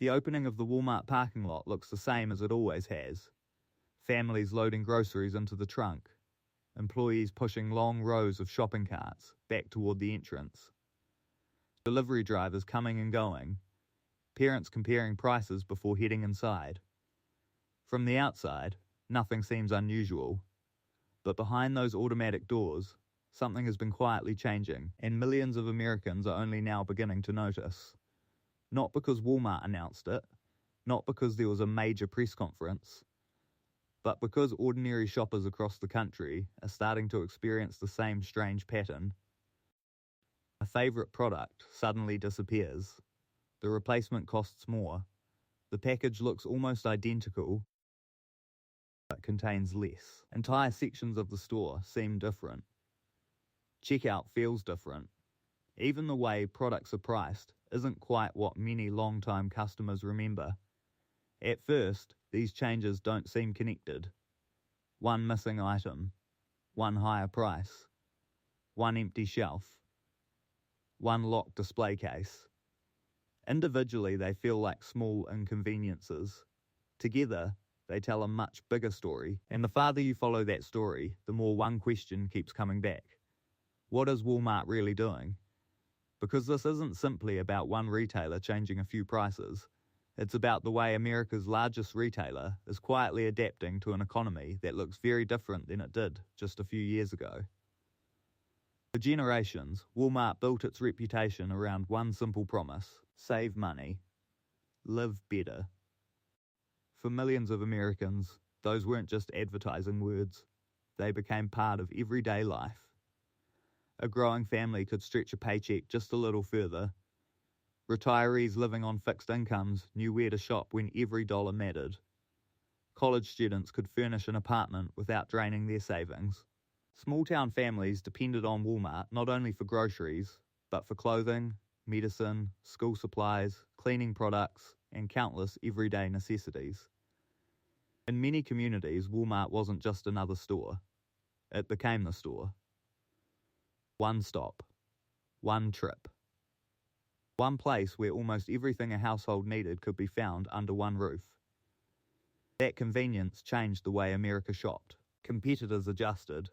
The opening of the Walmart parking lot looks the same as it always has. Families loading groceries into the trunk. Employees pushing long rows of shopping carts back toward the entrance. Delivery drivers coming and going. Parents comparing prices before heading inside. From the outside, nothing seems unusual. But behind those automatic doors, something has been quietly changing, and millions of Americans are only now beginning to notice. Not because Walmart announced it, not because there was a major press conference, but because ordinary shoppers across the country are starting to experience the same strange pattern. A favorite product suddenly disappears. The replacement costs more. The package looks almost identical, but contains less. Entire sections of the store seem different. Checkout feels different. Even the way products are priced isn't quite what many long-time customers remember. At first, these changes don't seem connected. One missing item, one higher price, one empty shelf, one locked display case. Individually, they feel like small inconveniences. Together, they tell a much bigger story, and the farther you follow that story, the more one question keeps coming back. What is Walmart really doing? Because this isn't simply about one retailer changing a few prices. It's about the way America's largest retailer is quietly adapting to an economy that looks very different than it did just a few years ago. For generations, Walmart built its reputation around one simple promise: save money, live better. For millions of Americans, those weren't just advertising words. They became part of everyday life. A growing family could stretch a paycheck just a little further. Retirees living on fixed incomes knew where to shop when every dollar mattered. College students could furnish an apartment without draining their savings. Small-town families depended on Walmart not only for groceries, but for clothing, medicine, school supplies, cleaning products, and countless everyday necessities. In many communities, Walmart wasn't just another store. It became the store. One stop, one trip, one place where almost everything a household needed could be found under one roof. That convenience changed the way America shopped. Competitors adjusted,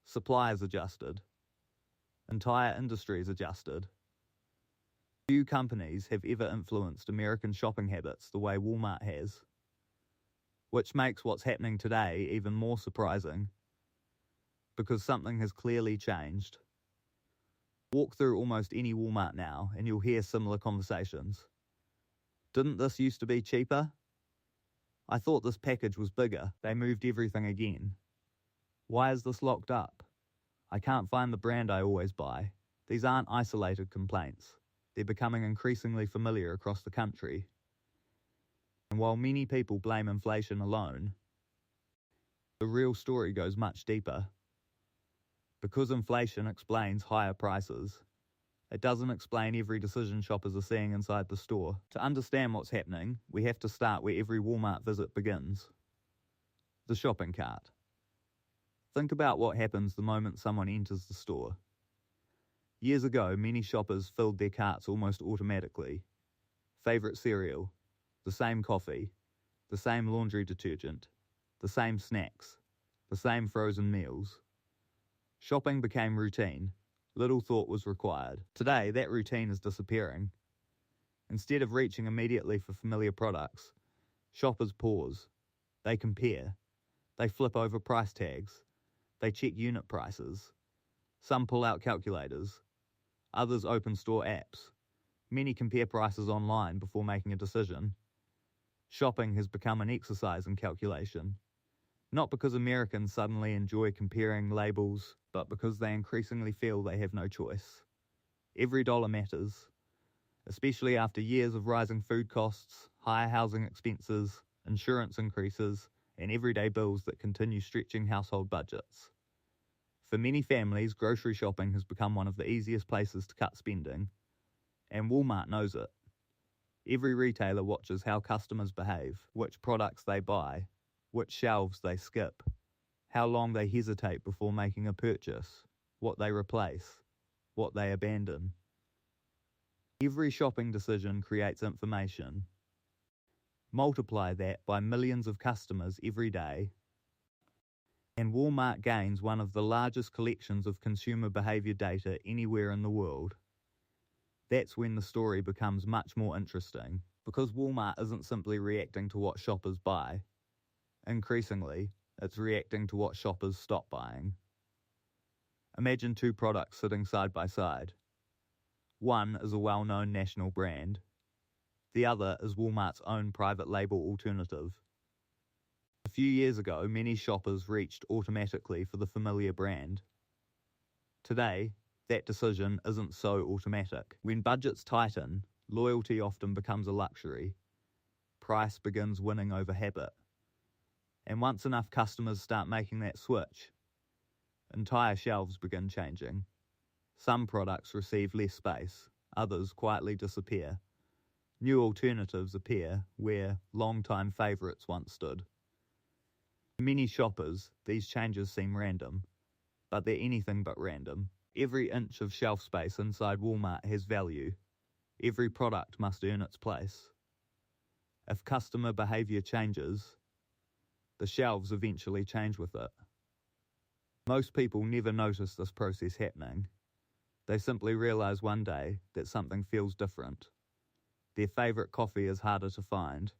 suppliers adjusted, entire industries adjusted. Few companies have ever influenced American shopping habits the way Walmart has, which makes what's happening today even more surprising. Because something has clearly changed. Walk through almost any Walmart now and you'll hear similar conversations. Didn't this used to be cheaper? I thought this package was bigger. They moved everything again. Why is this locked up? I can't find the brand I always buy. These aren't isolated complaints. They're becoming increasingly familiar across the country. And while many people blame inflation alone, the real story goes much deeper. Because inflation explains higher prices, it doesn't explain every decision shoppers are seeing inside the store. To understand what's happening, we have to start where every Walmart visit begins. The shopping cart. Think about what happens the moment someone enters the store. Years ago, many shoppers filled their carts almost automatically. Favorite cereal, the same coffee, the same laundry detergent, the same snacks, the same frozen meals. Shopping became routine. Little thought was required. Today, that routine is disappearing. Instead of reaching immediately for familiar products, shoppers pause. They compare. They flip over price tags. They check unit prices. Some pull out calculators. Others open store apps. Many compare prices online before making a decision. Shopping has become an exercise in calculation. Not because Americans suddenly enjoy comparing labels, but because they increasingly feel they have no choice. Every dollar matters, especially after years of rising food costs, higher housing expenses, insurance increases, and everyday bills that continue stretching household budgets. For many families, grocery shopping has become one of the easiest places to cut spending, and Walmart knows it. Every retailer watches how customers behave, which products they buy, which shelves they skip, how long they hesitate before making a purchase, what they replace, what they abandon. Every shopping decision creates information. Multiply that by millions of customers every day, and Walmart gains one of the largest collections of consumer behavior data anywhere in the world. That's when the story becomes much more interesting, because Walmart isn't simply reacting to what shoppers buy. Increasingly, it's reacting to what shoppers stop buying. Imagine two products sitting side by side. One is a well-known national brand. The other is Walmart's own private label alternative. A few years ago, many shoppers reached automatically for the familiar brand. Today, that decision isn't so automatic. When budgets tighten, loyalty often becomes a luxury. Price begins winning over habit. And once enough customers start making that switch, entire shelves begin changing. Some products receive less space, others quietly disappear. New alternatives appear where long-time favourites once stood. To many shoppers, these changes seem random, but they're anything but random. Every inch of shelf space inside Walmart has value. Every product must earn its place. If customer behaviour changes, the shelves eventually change with it. Most people never notice this process happening. They simply realise one day that something feels different. Their favourite coffee is harder to find.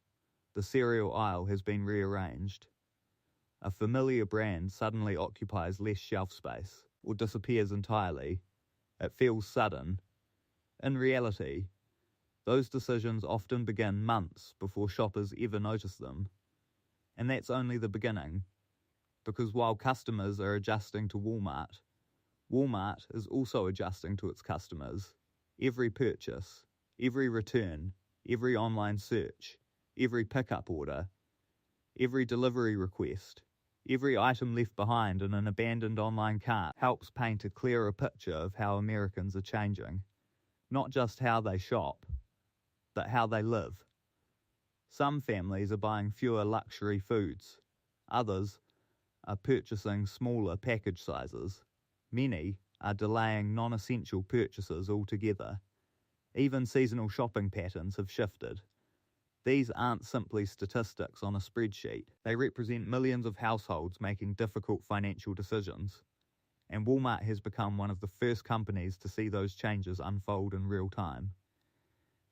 The cereal aisle has been rearranged. A familiar brand suddenly occupies less shelf space, or disappears entirely. It feels sudden. In reality, those decisions often begin months before shoppers ever notice them. And that's only the beginning, because while customers are adjusting to Walmart, Walmart is also adjusting to its customers. Every purchase, every return, every online search, every pickup order, every delivery request, every item left behind in an abandoned online cart helps paint a clearer picture of how Americans are changing. Not just how they shop, but how they live. Some families are buying fewer luxury foods. Others are purchasing smaller package sizes. Many are delaying non-essential purchases altogether. Even seasonal shopping patterns have shifted. These aren't simply statistics on a spreadsheet. They represent millions of households making difficult financial decisions. And Walmart has become one of the first companies to see those changes unfold in real time.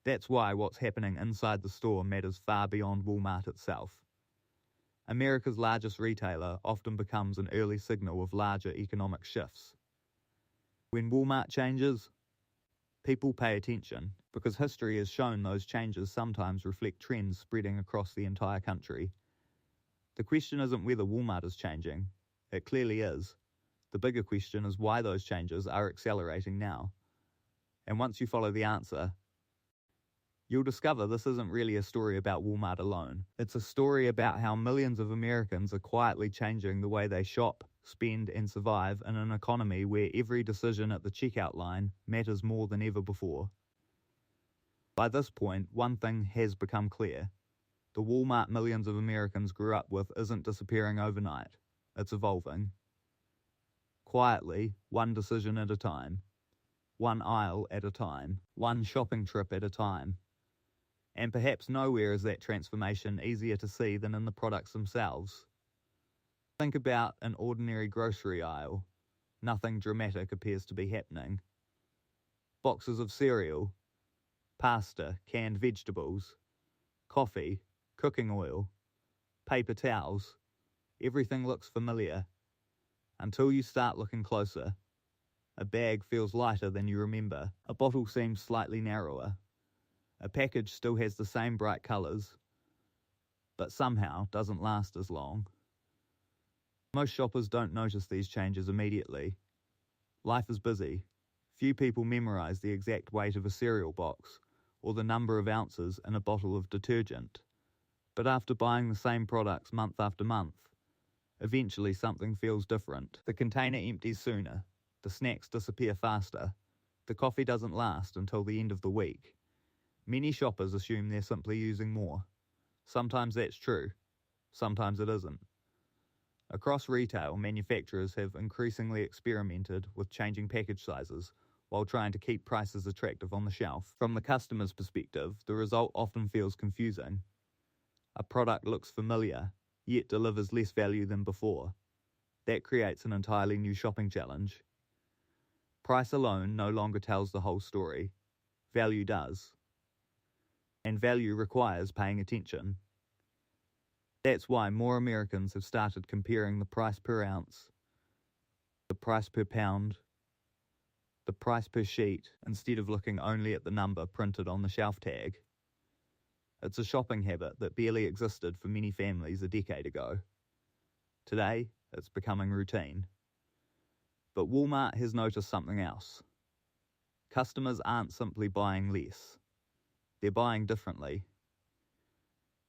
That's why what's happening inside the store matters far beyond Walmart itself. America's largest retailer often becomes an early signal of larger economic shifts. When Walmart changes, people pay attention, because history has shown those changes sometimes reflect trends spreading across the entire country. The question isn't whether Walmart is changing. It clearly is. The bigger question is why those changes are accelerating now. And once you follow the answer, you'll discover this isn't really a story about Walmart alone. It's a story about how millions of Americans are quietly changing the way they shop, spend, and survive in an economy where every decision at the checkout line matters more than ever before. By this point, one thing has become clear. The Walmart millions of Americans grew up with isn't disappearing overnight. It's evolving. Quietly, one decision at a time. One aisle at a time. One shopping trip at a time. And perhaps nowhere is that transformation easier to see than in the products themselves. Think about an ordinary grocery aisle. Nothing dramatic appears to be happening. Boxes of cereal, pasta, canned vegetables, coffee, cooking oil, paper towels. Everything looks familiar. Until you start looking closer. A bag feels lighter than you remember. A bottle seems slightly narrower. A package still has the same bright colours, but somehow doesn't last as long. Most shoppers don't notice these changes immediately. Life is busy. Few people memorise the exact weight of a cereal box or the number of ounces in a bottle of detergent. But after buying the same products month after month, eventually something feels different. The container empties sooner. The snacks disappear faster. The coffee doesn't last until the end of the week. Many shoppers assume they're simply using more. Sometimes that's true. Sometimes it isn't. Across retail, manufacturers have increasingly experimented with changing package sizes while trying to keep prices attractive on the shelf. From the customer's perspective, the result often feels confusing. A product looks familiar, yet delivers less value than before. That creates an entirely new shopping challenge. Price alone no longer tells the whole story. Value does. And value requires paying attention. That's why more Americans have started comparing the price per ounce, the price per pound, the price per sheet, instead of looking only at the number printed on the shelf tag. It's a shopping habit that barely existed for many families a decade ago. Today, it's becoming routine. But Walmart has noticed something else. Customers aren't simply buying less. They're buying differently.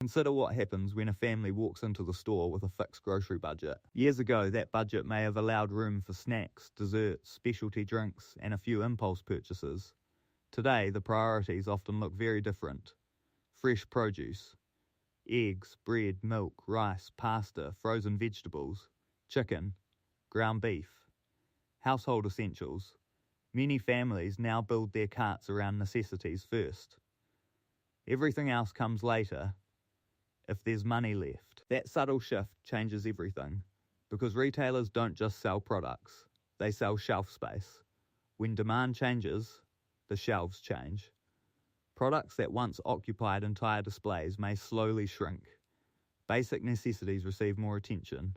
Consider what happens when a family walks into the store with a fixed grocery budget. Years ago, that budget may have allowed room for snacks, desserts, specialty drinks, and a few impulse purchases. Today, the priorities often look very different. Fresh produce, eggs, bread, milk, rice, pasta, frozen vegetables, chicken, ground beef, household essentials. Many families now build their carts around necessities first. Everything else comes later, if there's money left. That subtle shift changes everything, because retailers don't just sell products, they sell shelf space. When demand changes, the shelves change. Products that once occupied entire displays may slowly shrink. Basic necessities receive more attention.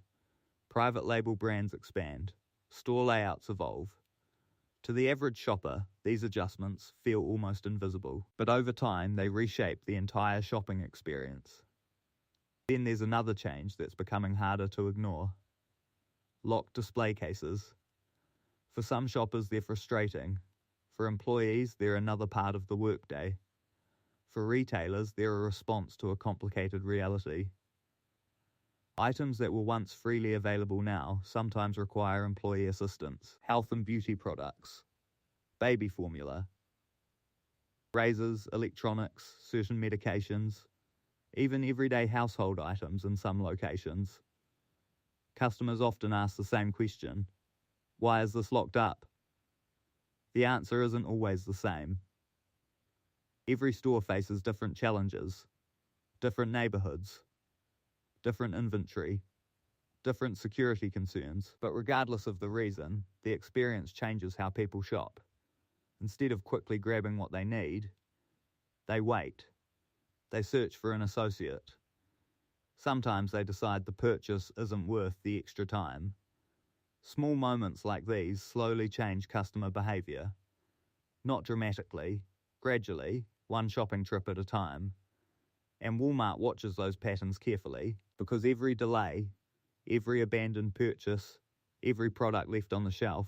Private label brands expand. Store layouts evolve. To the average shopper, these adjustments feel almost invisible, but over time they reshape the entire shopping experience. Then there's another change that's becoming harder to ignore. Locked display cases. For some shoppers, they're frustrating. For employees, they're another part of the workday. For retailers, they're a response to a complicated reality. Items that were once freely available now sometimes require employee assistance. Health and beauty products, baby formula, razors, electronics, certain medications, even everyday household items in some locations. Customers often ask the same question: why is this locked up? The answer isn't always the same. Every store faces different challenges, different neighborhoods, different inventory, different security concerns, but regardless of the reason, the experience changes how people shop. Instead of quickly grabbing what they need, they wait. They search for an associate. Sometimes they decide the purchase isn't worth the extra time. Small moments like these slowly change customer behavior. Not dramatically, gradually, one shopping trip at a time. And Walmart watches those patterns carefully, because every delay, every abandoned purchase, every product left on the shelf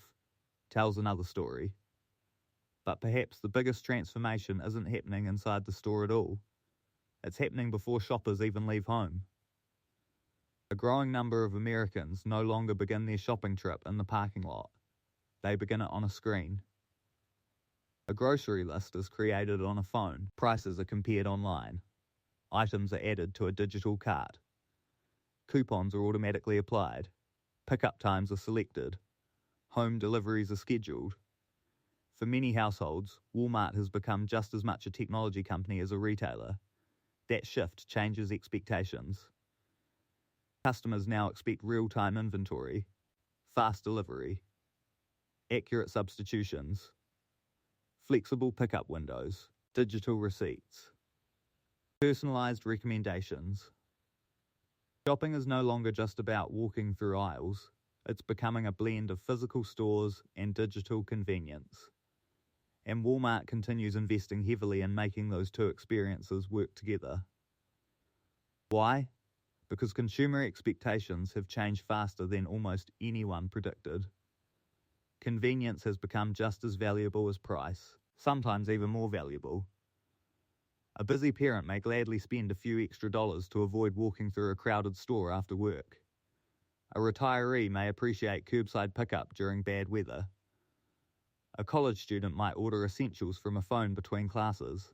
tells another story. But perhaps the biggest transformation isn't happening inside the store at all. It's happening before shoppers even leave home. A growing number of Americans no longer begin their shopping trip in the parking lot. They begin it on a screen. A grocery list is created on a phone. Prices are compared online. Items are added to a digital cart. Coupons are automatically applied. Pickup times are selected. Home deliveries are scheduled. For many households, Walmart has become just as much a technology company as a retailer. That shift changes expectations. Customers now expect real-time inventory, fast delivery, accurate substitutions, flexible pickup windows, digital receipts, personalized recommendations. Shopping is no longer just about walking through aisles. It's becoming a blend of physical stores and digital convenience. And Walmart continues investing heavily in making those two experiences work together. Why? Because consumer expectations have changed faster than almost anyone predicted. Convenience has become just as valuable as price, sometimes even more valuable. A busy parent may gladly spend a few extra dollars to avoid walking through a crowded store after work. A retiree may appreciate curbside pickup during bad weather. A college student might order essentials from a phone between classes.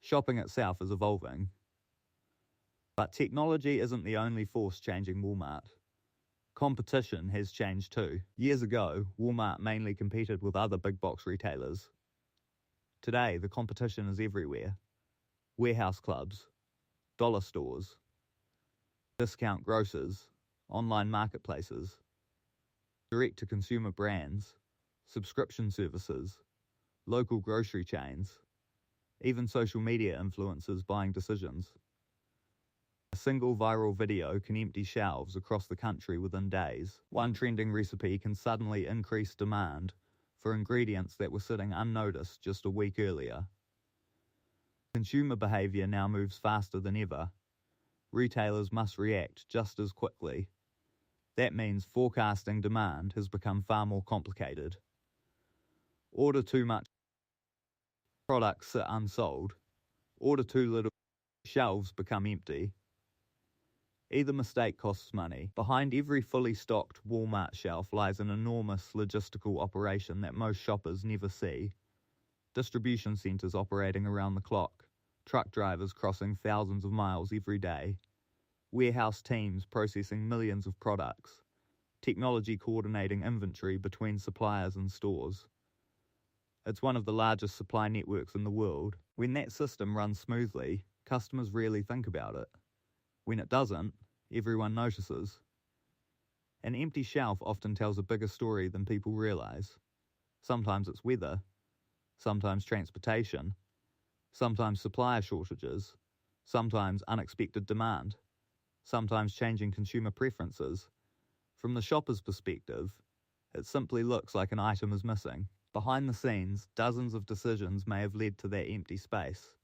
Shopping itself is evolving. But technology isn't the only force changing Walmart. Competition has changed too. Years ago, Walmart mainly competed with other big box retailers. Today, the competition is everywhere. Warehouse clubs, dollar stores, discount grocers, online marketplaces, direct-to-consumer brands, subscription services, local grocery chains, even social media influencers buying decisions. A single viral video can empty shelves across the country within days. One trending recipe can suddenly increase demand for ingredients that were sitting unnoticed just a week earlier. Consumer behavior now moves faster than ever. Retailers must react just as quickly. That means forecasting demand has become far more complicated. Order too much, products sit unsold. Order too little, shelves become empty. Either mistake costs money. Behind every fully stocked Walmart shelf lies an enormous logistical operation that most shoppers never see. Distribution centers operating around the clock, truck drivers crossing thousands of miles every day, warehouse teams processing millions of products, technology coordinating inventory between suppliers and stores. It's one of the largest supply networks in the world. When that system runs smoothly, customers rarely think about it. When it doesn't, everyone notices. An empty shelf often tells a bigger story than people realize. Sometimes it's weather, sometimes transportation, sometimes supplier shortages, sometimes unexpected demand, sometimes changing consumer preferences. From the shopper's perspective, it simply looks like an item is missing. Behind the scenes, dozens of decisions may have led to that empty space.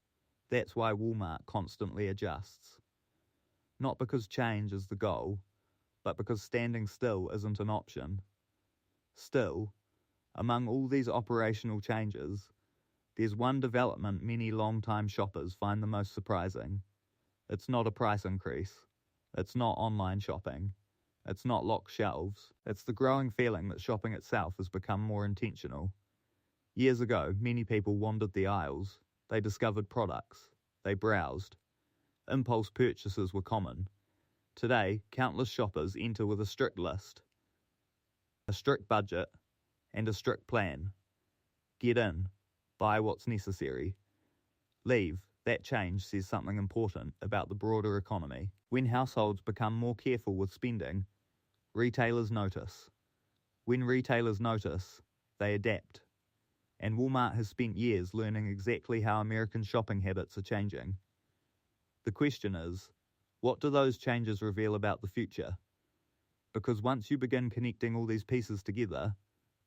That's why Walmart constantly adjusts. Not because change is the goal, but because standing still isn't an option. Still, among all these operational changes, there's one development many long-time shoppers find the most surprising. It's not a price increase. It's not online shopping. It's not locked shelves. It's the growing feeling that shopping itself has become more intentional. Years ago, many people wandered the aisles. They discovered products. They browsed. Impulse purchases were common. Today, countless shoppers enter with a strict list, a strict budget, and a strict plan. Get in, buy what's necessary. Leave. That change says something important about the broader economy. When households become more careful with spending, retailers notice. When retailers notice, they adapt. And Walmart has spent years learning exactly how American shopping habits are changing. The question is, what do those changes reveal about the future? Because once you begin connecting all these pieces together,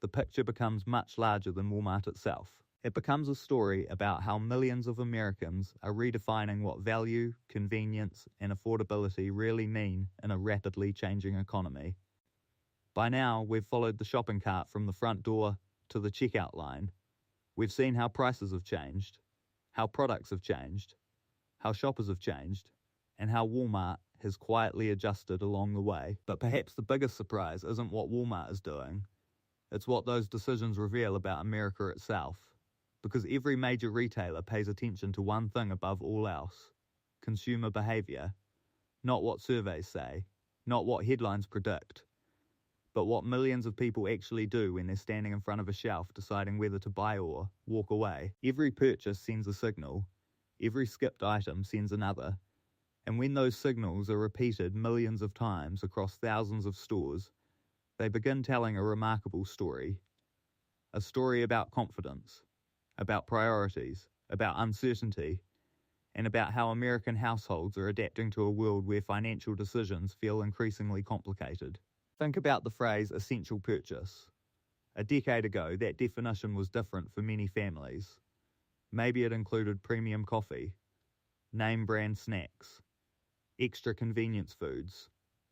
the picture becomes much larger than Walmart itself. It becomes a story about how millions of Americans are redefining what value, convenience, and affordability really mean in a rapidly changing economy. By now, we've followed the shopping cart from the front door to the checkout line. We've seen how prices have changed, how products have changed, how shoppers have changed, and how Walmart has quietly adjusted along the way. But perhaps the biggest surprise isn't what Walmart is doing. It's what those decisions reveal about America itself. Because every major retailer pays attention to one thing above all else: consumer behavior. Not what surveys say, not what headlines predict, but what millions of people actually do when they're standing in front of a shelf deciding whether to buy or walk away. Every purchase sends a signal. Every skipped item sends another. And when those signals are repeated millions of times across thousands of stores, they begin telling a remarkable story. A story about confidence, about priorities, about uncertainty, and about how American households are adapting to a world where financial decisions feel increasingly complicated. Think about the phrase essential purchase. A decade ago, that definition was different for many families. Maybe it included premium coffee, name brand snacks, extra convenience foods,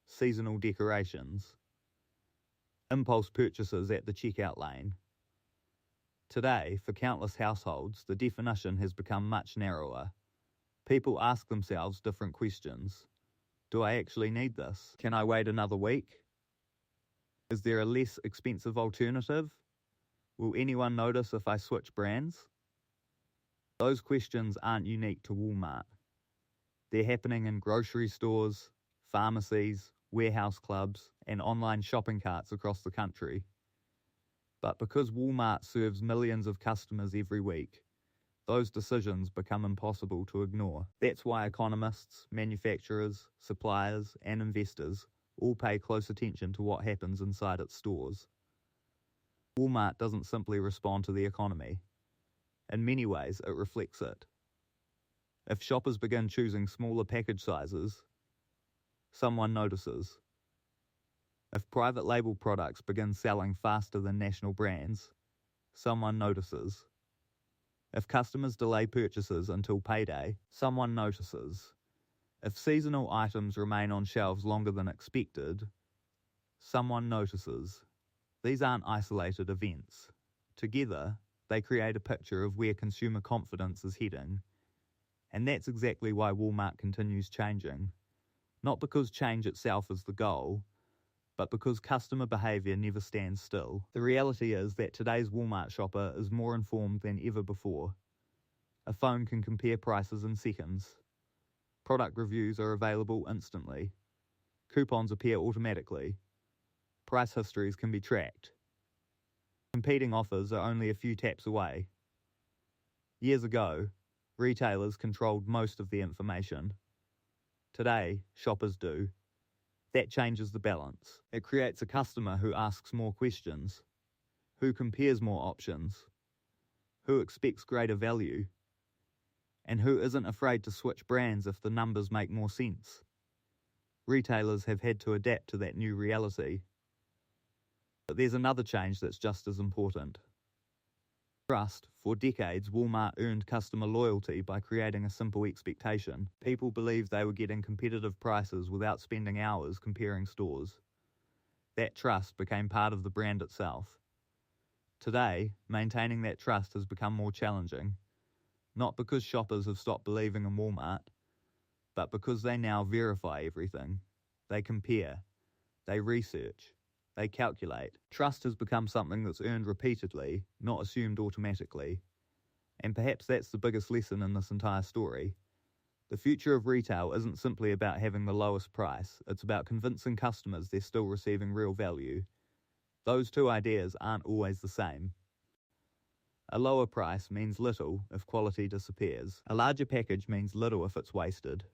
seasonal decorations, impulse purchases at the checkout lane. Today, for countless households, the definition has become much narrower. People ask themselves different questions. Do I actually need this? Can I wait another week? Is there a less expensive alternative? Will anyone notice if I switch brands? Those questions aren't unique to Walmart. They're happening in grocery stores, pharmacies, warehouse clubs, and online shopping carts across the country. But because Walmart serves millions of customers every week, those decisions become impossible to ignore. That's why economists, manufacturers, suppliers, and investors all pay close attention to what happens inside its stores. Walmart doesn't simply respond to the economy. In many ways, it reflects it. If shoppers begin choosing smaller package sizes, someone notices. If private label products begin selling faster than national brands, someone notices. If customers delay purchases until payday, someone notices. If seasonal items remain on shelves longer than expected, someone notices. These aren't isolated events. Together, they create a picture of where consumer confidence is heading. And that's exactly why Walmart continues changing. Not because change itself is the goal, but because customer behavior never stands still. The reality is that today's Walmart shopper is more informed than ever before. A phone can compare prices in seconds. Product reviews are available instantly. Coupons appear automatically. Price histories can be tracked. Competing offers are only a few taps away. Years ago, retailers controlled most of the information. Today, shoppers do. That changes the balance. It creates a customer who asks more questions, who compares more options, who expects greater value, and who isn't afraid to switch brands if the numbers make more sense. Retailers have had to adapt to that new reality. But there's another change that's just as important. Trust. For decades, Walmart earned customer loyalty by creating a simple expectation. People believed they were getting competitive prices without spending hours comparing stores. That trust became part of the brand itself. Today, maintaining that trust has become more challenging. Not because shoppers have stopped believing in Walmart, but because they now verify everything. They compare. They research. They calculate. Trust has become something that's earned repeatedly, not assumed automatically. And perhaps that's the biggest lesson in this entire story. The future of retail isn't simply about having the lowest price, it's about convincing customers they're still receiving real value. Those two ideas aren't always the same. A lower price means little if quality disappears. A larger package means little if it's wasted.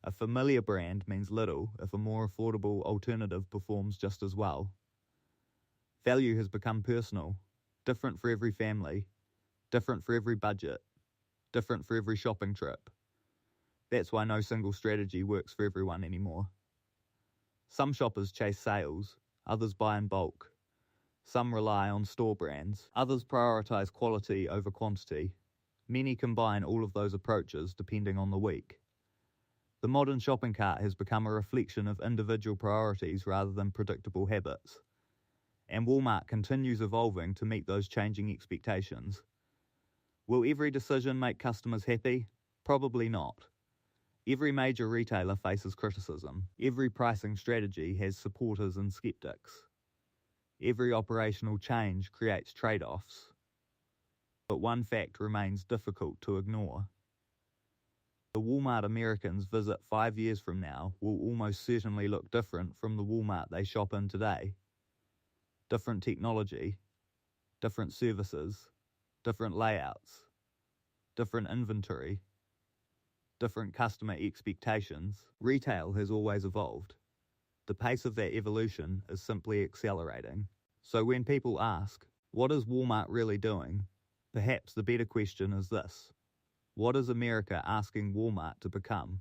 A familiar brand means little if a more affordable alternative performs just as well. Value has become personal, different for every family, different for every budget, different for every shopping trip. That's why no single strategy works for everyone anymore. Some shoppers chase sales, others buy in bulk. Some rely on store brands, others prioritize quality over quantity. Many combine all of those approaches depending on the week. The modern shopping cart has become a reflection of individual priorities rather than predictable habits. And Walmart continues evolving to meet those changing expectations. Will every decision make customers happy? Probably not. Every major retailer faces criticism. Every pricing strategy has supporters and skeptics. Every operational change creates trade-offs. But one fact remains difficult to ignore. The Walmart Americans visit 5 years from now will almost certainly look different from the Walmart they shop in today. Different technology, different services, different layouts, different inventory, different customer expectations. Retail has always evolved. The pace of that evolution is simply accelerating. So when people ask, what is Walmart really doing? Perhaps the better question is this. What is America asking Walmart to become?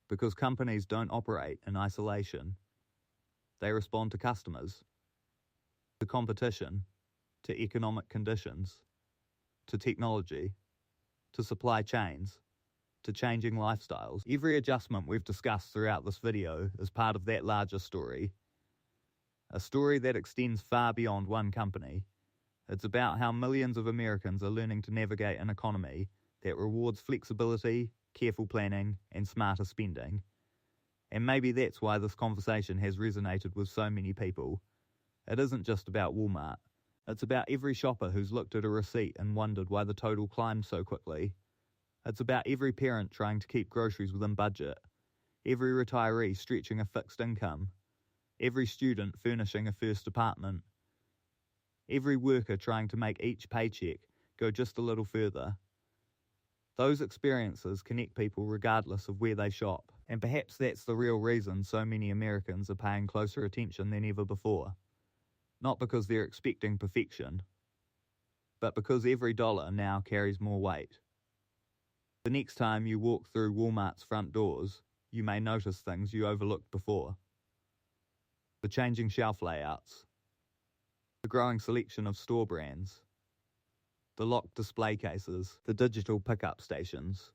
Because companies don't operate in isolation. They respond to customers, to competition, to economic conditions, to technology, to supply chains, to changing lifestyles. Every adjustment we've discussed throughout this video is part of that larger story. A story that extends far beyond one company. It's about how millions of Americans are learning to navigate an economy that rewards flexibility, careful planning, and smarter spending. And maybe that's why this conversation has resonated with so many people. It isn't just about Walmart. It's about every shopper who's looked at a receipt and wondered why the total climbed so quickly. It's about every parent trying to keep groceries within budget, every retiree stretching a fixed income, every student furnishing a first apartment, every worker trying to make each paycheck go just a little further. Those experiences connect people regardless of where they shop, and perhaps that's the real reason so many Americans are paying closer attention than ever before. Not because they're expecting perfection, but because every dollar now carries more weight. The next time you walk through Walmart's front doors, you may notice things you overlooked before. The changing shelf layouts, the growing selection of store brands, the locked display cases, the digital pickup stations,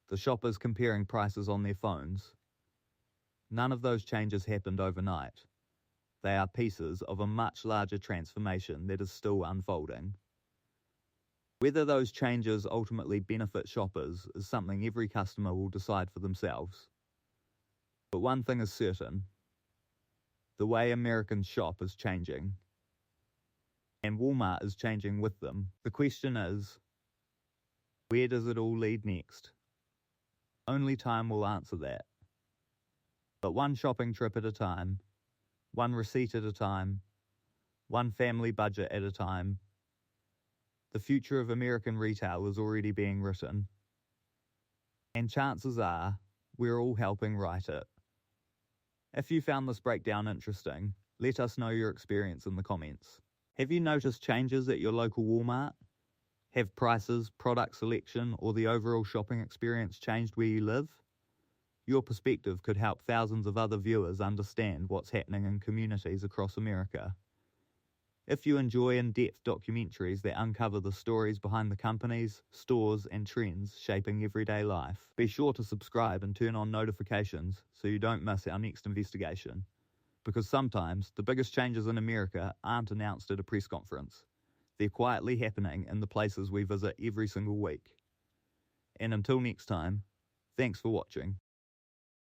the shoppers comparing prices on their phones. None of those changes happened overnight. They are pieces of a much larger transformation that is still unfolding. Whether those changes ultimately benefit shoppers is something every customer will decide for themselves. But one thing is certain: the way Americans shop is changing. And Walmart is changing with them. The question is, where does it all lead next? Only time will answer that. But one shopping trip at a time, one receipt at a time, one family budget at a time, the future of American retail is already being written. And chances are, we're all helping write it. If you found this breakdown interesting, let us know your experience in the comments. Have you noticed changes at your local Walmart? Have prices, product selection, or the overall shopping experience changed where you live? Your perspective could help thousands of other viewers understand what's happening in communities across America. If you enjoy in-depth documentaries that uncover the stories behind the companies, stores, and trends shaping everyday life, be sure to subscribe and turn on notifications so you don't miss our next investigation. Because sometimes the biggest changes in America aren't announced at a press conference. They're quietly happening in the places we visit every single week. And until next time, thanks for watching.